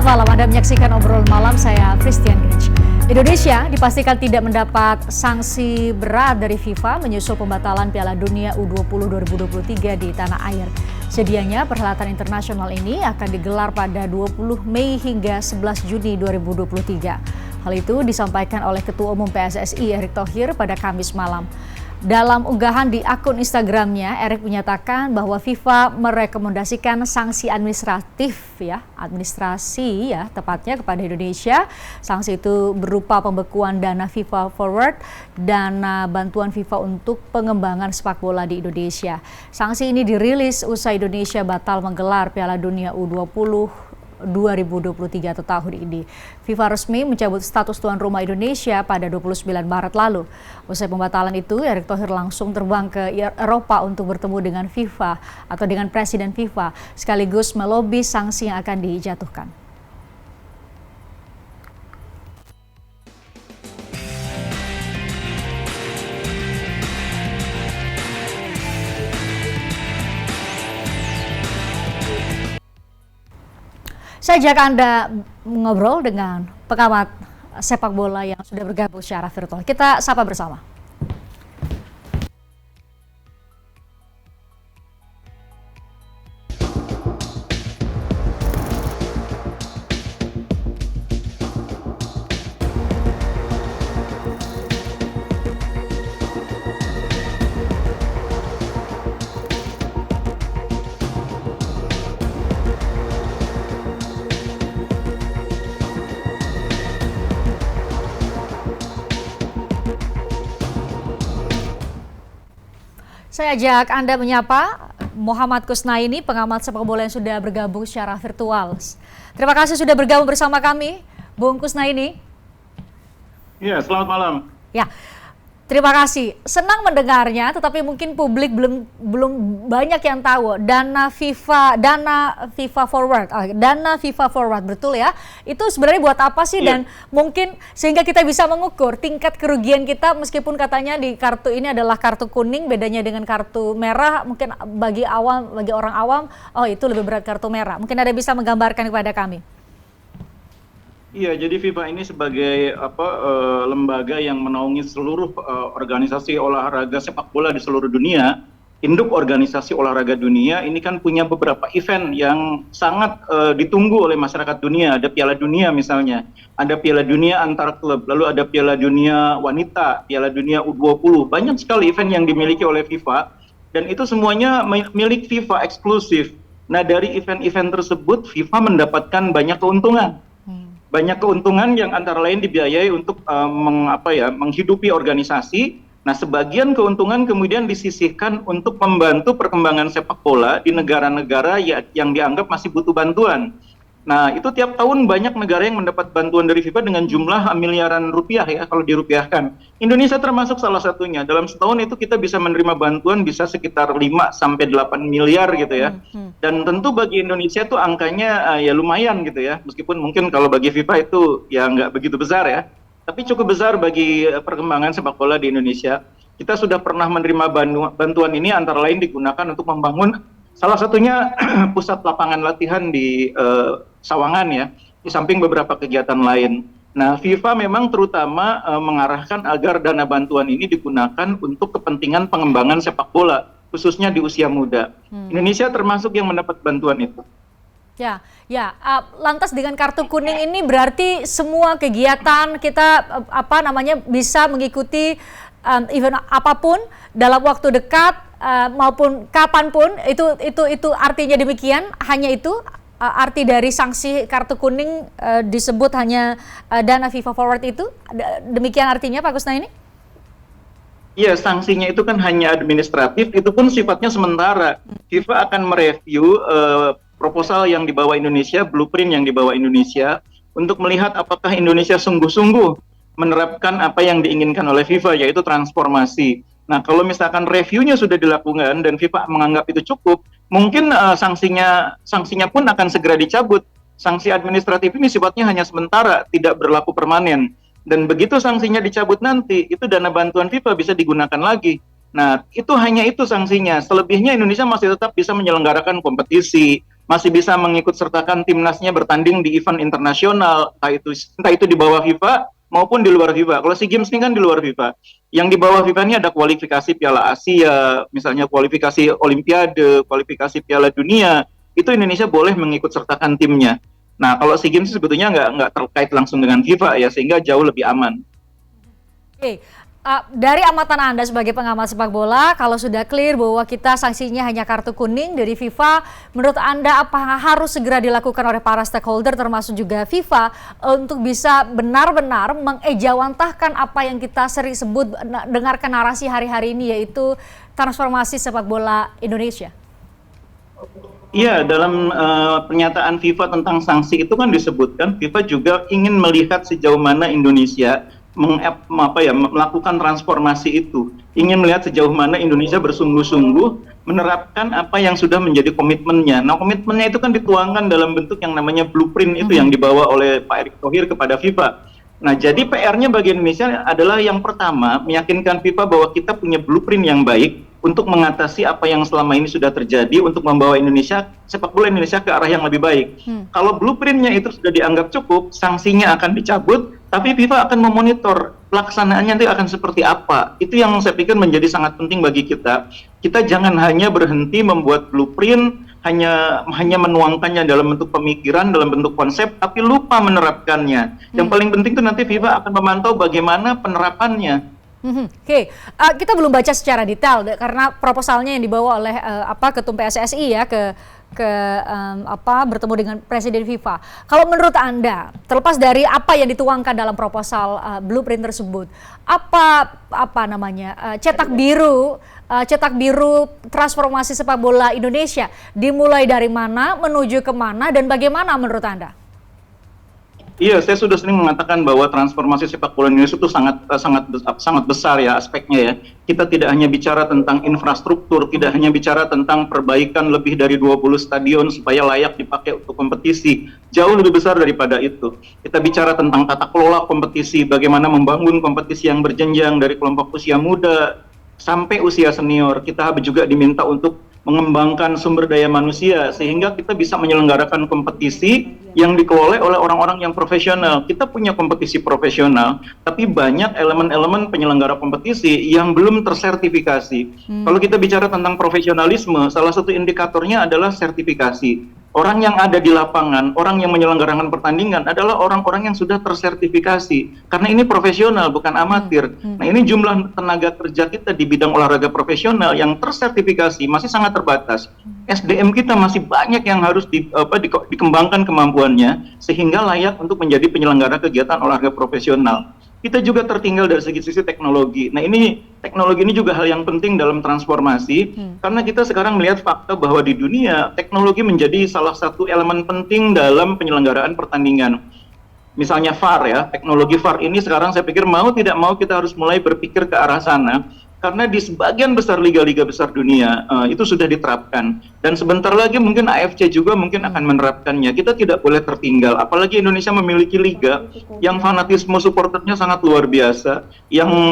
Selamat malam, Anda menyaksikan Obrolan Malam, saya Christian Grich. Indonesia dipastikan tidak mendapat sanksi berat dari FIFA menyusul pembatalan Piala Dunia U20 2023 di tanah air. Sedianya perhelatan internasional ini akan digelar pada 20 Mei hingga 11 Juni 2023. Hal itu disampaikan oleh Ketua Umum PSSI Erick Thohir pada Kamis malam. Dalam unggahan di akun Instagramnya, Erick menyatakan bahwa FIFA merekomendasikan sanksi administrasi tepatnya kepada Indonesia. Sanksi itu berupa pembekuan dana FIFA Forward, dana bantuan FIFA untuk pengembangan sepak bola di Indonesia. Sanksi ini dirilis usai Indonesia batal menggelar Piala Dunia U20 2023 atau tahun ini. FIFA resmi mencabut status tuan rumah Indonesia pada 29 Maret lalu. Usai pembatalan itu, Erick Thohir langsung terbang ke Eropa untuk bertemu dengan FIFA atau dengan Presiden FIFA, sekaligus melobi sanksi yang akan dijatuhkan. Saya ajak Anda ngobrol dengan pengamat sepak bola yang sudah bergabung secara virtual. Kita sapa bersama. Saya ajak Anda menyapa Muhammad Kusnaini, pengamat sepak bola yang sudah bergabung secara virtual. Terima kasih sudah bergabung bersama kami, Bung Kusnaini. Iya, selamat malam. Ya, terima kasih. Senang mendengarnya, tetapi mungkin publik belum banyak yang tahu dana FIFA Forward, betul ya? Itu sebenarnya buat apa sih? Dan mungkin sehingga kita bisa mengukur tingkat kerugian kita, meskipun katanya di kartu ini adalah kartu kuning, bedanya dengan kartu merah. Mungkin bagi orang awam, oh itu lebih berat kartu merah. Mungkin Anda bisa menggambarkan kepada kami. Iya, jadi FIFA ini sebagai lembaga yang menaungi seluruh organisasi olahraga sepak bola di seluruh dunia, induk organisasi olahraga dunia ini kan punya beberapa event yang sangat ditunggu oleh masyarakat dunia. Ada Piala Dunia misalnya, ada Piala Dunia antar klub, lalu ada Piala Dunia wanita, Piala Dunia U20. Banyak sekali event yang dimiliki oleh FIFA dan itu semuanya milik FIFA eksklusif. Nah, dari event-event tersebut FIFA mendapatkan banyak keuntungan. Banyak keuntungan yang antara lain dibiayai untuk menghidupi organisasi. Nah, sebagian keuntungan kemudian disisihkan untuk membantu perkembangan sepak bola di negara-negara yang dianggap masih butuh bantuan. Nah, itu tiap tahun banyak negara yang mendapat bantuan dari FIFA dengan jumlah miliaran rupiah ya kalau dirupiahkan. Indonesia termasuk salah satunya. Dalam setahun itu kita bisa menerima bantuan bisa sekitar 5-8 miliar gitu ya. Dan tentu bagi Indonesia itu angkanya ya lumayan gitu ya. Meskipun mungkin kalau bagi FIFA itu ya nggak begitu besar ya. Tapi cukup besar bagi perkembangan sepak bola di Indonesia. Kita sudah pernah menerima bantuan ini antara lain digunakan untuk membangun salah satunya pusat lapangan latihan di Sawangan ya, di samping beberapa kegiatan lain. Nah, FIFA memang terutama mengarahkan agar dana bantuan ini digunakan untuk kepentingan pengembangan sepak bola, khususnya di usia muda. Indonesia termasuk yang mendapat bantuan itu. Lantas dengan kartu kuning ini berarti semua kegiatan kita bisa mengikuti event apapun dalam waktu dekat maupun kapanpun, itu artinya demikian, hanya itu arti dari sanksi kartu kuning disebut hanya dana FIFA Forward itu, demikian artinya Pak Kusnaini? Iya, sanksinya itu kan hanya administratif, itu pun sifatnya sementara. FIFA akan mereview proposal yang dibawa Indonesia, blueprint yang dibawa Indonesia, untuk melihat apakah Indonesia sungguh-sungguh menerapkan apa yang diinginkan oleh FIFA, yaitu transformasi. Nah, kalau misalkan reviewnya sudah dilakukan dan FIFA menganggap itu cukup, mungkin sanksinya pun akan segera dicabut. Sanksi administratif ini sifatnya hanya sementara, tidak berlaku permanen. Dan begitu sanksinya dicabut nanti, itu dana bantuan FIFA bisa digunakan lagi. Nah, itu hanya itu sanksinya. Selebihnya Indonesia masih tetap bisa menyelenggarakan kompetisi, masih bisa mengikut sertakan timnasnya bertanding di event internasional, entah itu di bawah FIFA maupun di luar FIFA. Kalau SEA Games ini kan di luar FIFA. Yang di bawah FIFA ini ada kualifikasi Piala Asia, misalnya kualifikasi Olimpiade, kualifikasi Piala Dunia. Itu Indonesia boleh mengikut sertakan timnya. Nah, kalau SEA Games sebetulnya nggak terkait langsung dengan FIFA ya, sehingga jauh lebih aman. Oke, dari amatan Anda sebagai pengamat sepak bola, kalau sudah clear bahwa kita sanksinya hanya kartu kuning dari FIFA, menurut Anda apa harus segera dilakukan oleh para stakeholder termasuk juga FIFA untuk bisa benar-benar mengejawantahkan apa yang kita sering sebut dengarkan narasi hari-hari ini, yaitu transformasi sepak bola Indonesia? Iya, dalam pernyataan FIFA tentang sanksi itu kan disebutkan FIFA juga ingin melihat sejauh mana Indonesia melakukan transformasi itu, ingin melihat sejauh mana Indonesia bersungguh-sungguh menerapkan apa yang sudah menjadi komitmennya. Nah, komitmennya itu kan dituangkan dalam bentuk yang namanya blueprint itu yang dibawa oleh Pak Erick Thohir kepada FIFA. Nah, jadi PR-nya bagi Indonesia adalah yang pertama, meyakinkan FIFA bahwa kita punya blueprint yang baik untuk mengatasi apa yang selama ini sudah terjadi, untuk membawa sepak bola Indonesia ke arah yang lebih baik. Kalau blueprintnya itu sudah dianggap cukup, sanksinya akan dicabut, tapi FIFA akan memonitor pelaksanaannya nanti akan seperti apa. Itu yang saya pikir menjadi sangat penting bagi kita. Kita jangan hanya berhenti membuat blueprint, hanya menuangkannya dalam bentuk pemikiran, dalam bentuk konsep, tapi lupa menerapkannya. Yang paling penting itu nanti FIFA akan memantau bagaimana penerapannya. Oke, kita belum baca secara detail karena proposalnya yang dibawa oleh Ketum PSSI ya ke bertemu dengan Presiden FIFA. Kalau menurut Anda, terlepas dari apa yang dituangkan dalam proposal blueprint tersebut, cetak biru transformasi sepak bola Indonesia dimulai dari mana, menuju kemana, dan bagaimana menurut Anda? Iya, saya sudah sering mengatakan bahwa transformasi sepak bola Indonesia itu sangat besar ya aspeknya ya. Kita tidak hanya bicara tentang infrastruktur, tidak hanya bicara tentang perbaikan lebih dari 20 stadion supaya layak dipakai untuk kompetisi. Jauh lebih besar daripada itu. Kita bicara tentang tata kelola kompetisi, bagaimana membangun kompetisi yang berjenjang dari kelompok usia muda sampai usia senior. Kita juga diminta untuk mengembangkan sumber daya manusia sehingga kita bisa menyelenggarakan kompetisi yang dikelola oleh orang-orang yang profesional. Kita punya kompetisi profesional, tapi banyak elemen-elemen penyelenggara kompetisi yang belum tersertifikasi. Kalau kita bicara tentang profesionalisme, salah satu indikatornya adalah sertifikasi. Orang yang ada di lapangan, orang yang menyelenggarakan pertandingan adalah orang-orang yang sudah tersertifikasi. Karena ini profesional, bukan amatir. Nah, ini jumlah tenaga kerja kita di bidang olahraga profesional yang tersertifikasi masih sangat terbatas. SDM kita masih banyak yang harus dikembangkan kemampuannya sehingga layak untuk menjadi penyelenggara kegiatan olahraga profesional. Kita juga tertinggal dari sisi teknologi. Nah, teknologi ini juga hal yang penting dalam transformasi, karena kita sekarang melihat fakta bahwa di dunia teknologi menjadi salah satu elemen penting dalam penyelenggaraan pertandingan. Misalnya VAR ya, teknologi VAR ini sekarang saya pikir mau tidak mau kita harus mulai berpikir ke arah sana, karena di sebagian besar liga-liga besar dunia itu sudah diterapkan, dan sebentar lagi mungkin AFC juga mungkin akan menerapkannya. Kita tidak boleh tertinggal, apalagi Indonesia memiliki liga yang fanatisme supporternya sangat luar biasa, yang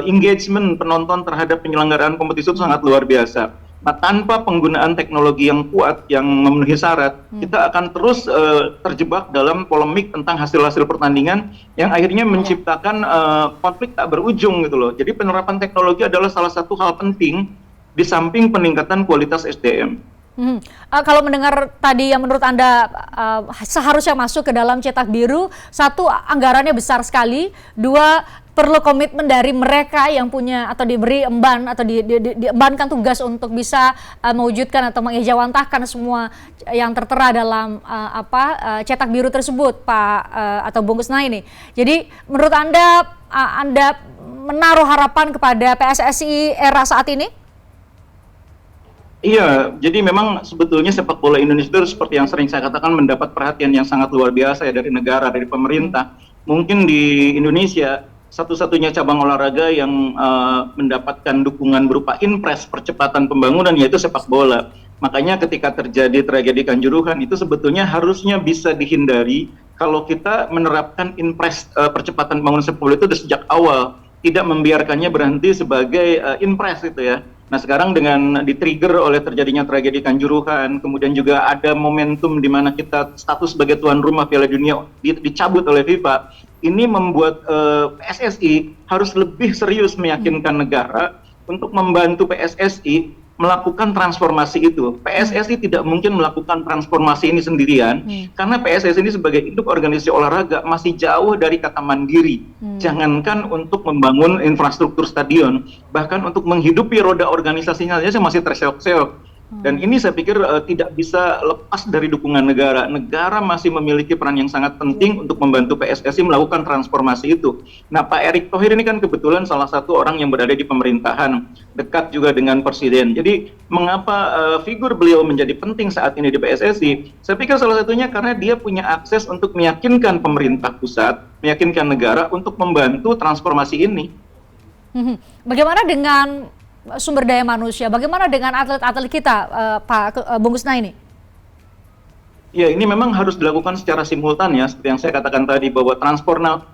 engagement penonton terhadap penyelenggaraan kompetisi itu sangat luar biasa. Nah, tanpa penggunaan teknologi yang kuat, yang memenuhi syarat, kita akan terus terjebak dalam polemik tentang hasil-hasil pertandingan yang akhirnya menciptakan konflik tak berujung gitu loh. Jadi penerapan teknologi adalah salah satu hal penting di samping peningkatan kualitas SDM. Kalau mendengar tadi yang menurut Anda seharusnya masuk ke dalam cetak biru, satu, anggarannya besar sekali, dua, perlu komitmen dari mereka yang punya atau diberi emban atau diembankan tugas untuk bisa mewujudkan atau mengejawantahkan semua yang tertera dalam cetak biru tersebut, Pak atau Bung Kusnai ini. Jadi menurut Anda menaruh harapan kepada PSSI era saat ini? Iya, jadi memang sebetulnya sepak bola Indonesia itu seperti yang sering saya katakan mendapat perhatian yang sangat luar biasa ya dari negara, dari pemerintah. Mungkin di Indonesia satu-satunya cabang olahraga yang mendapatkan dukungan berupa impres percepatan pembangunan yaitu sepak bola. Makanya ketika terjadi tragedi Kanjuruhan itu sebetulnya harusnya bisa dihindari kalau kita menerapkan impres percepatan pembangunan sepak bola itu sejak awal, tidak membiarkannya berhenti sebagai impres itu ya. Nah sekarang dengan di-trigger oleh terjadinya tragedi Kanjuruhan, kemudian juga ada momentum di mana kita status sebagai tuan rumah Piala Dunia dicabut oleh FIFA, ini membuat PSSI harus lebih serius meyakinkan negara untuk membantu PSSI melakukan transformasi itu. PSSI tidak mungkin melakukan transformasi ini sendirian, karena PSSI ini sebagai induk organisasi olahraga masih jauh dari kata mandiri. Jangankan untuk membangun infrastruktur stadion, bahkan untuk menghidupi roda organisasinya saja masih terseok-seok. Dan ini saya pikir tidak bisa lepas dari dukungan negara. Negara masih memiliki peran yang sangat penting untuk membantu PSSI melakukan transformasi itu. Nah, Pak Erick Thohir ini kan kebetulan salah satu orang yang berada di pemerintahan, dekat juga dengan presiden. Jadi mengapa figur beliau menjadi penting saat ini di PSSI? Saya pikir salah satunya karena dia punya akses untuk meyakinkan pemerintah pusat, meyakinkan negara untuk membantu transformasi ini. Bagaimana dengan sumber daya manusia? Bagaimana dengan atlet-atlet kita, Pak Bung Kusnaini? Ya, ini memang harus dilakukan secara simultan ya, seperti yang saya katakan tadi, bahwa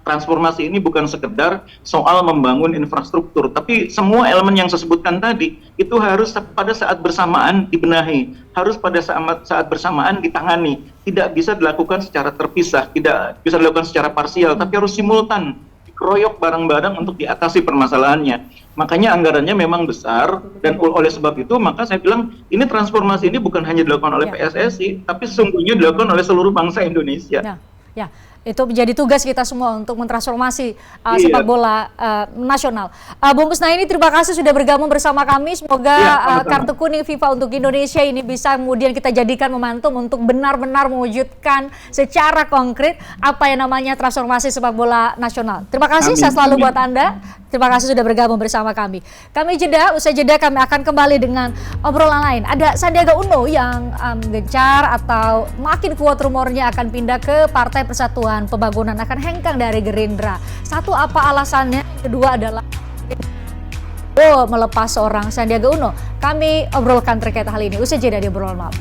transformasi ini bukan sekedar soal membangun infrastruktur, tapi semua elemen yang saya sebutkan tadi, itu harus pada saat bersamaan dibenahi, harus pada saat bersamaan ditangani, tidak bisa dilakukan secara terpisah, tidak bisa dilakukan secara parsial, tapi harus simultan, dikeroyok bareng-bareng untuk diatasi permasalahannya. Makanya anggarannya memang besar, dan oleh sebab itu maka saya bilang ini transformasi ini bukan hanya dilakukan oleh PSSI, tapi sesungguhnya dilakukan oleh seluruh bangsa Indonesia. Ya, itu menjadi tugas kita semua untuk mentransformasi sepak bola nasional. Bung Kusnaini, terima kasih sudah bergabung bersama kami. Semoga kartu kuning FIFA untuk Indonesia ini bisa kemudian kita jadikan momentum untuk benar-benar mewujudkan secara konkret apa yang namanya transformasi sepak bola nasional. Terima kasih, saya selalu buat Anda. Terima kasih sudah bergabung bersama kami. Kami jeda, usai jeda kami akan kembali dengan obrolan lain. Ada Sandiaga Uno yang gencar atau makin kuat rumornya akan pindah ke Partai Persatuan Pembangunan, akan hengkang dari Gerindra. Satu, apa alasannya? Kedua adalah melepas seorang Sandiaga Uno. Kami obrolkan terkait hal ini. Usai jeda di obrolan malam.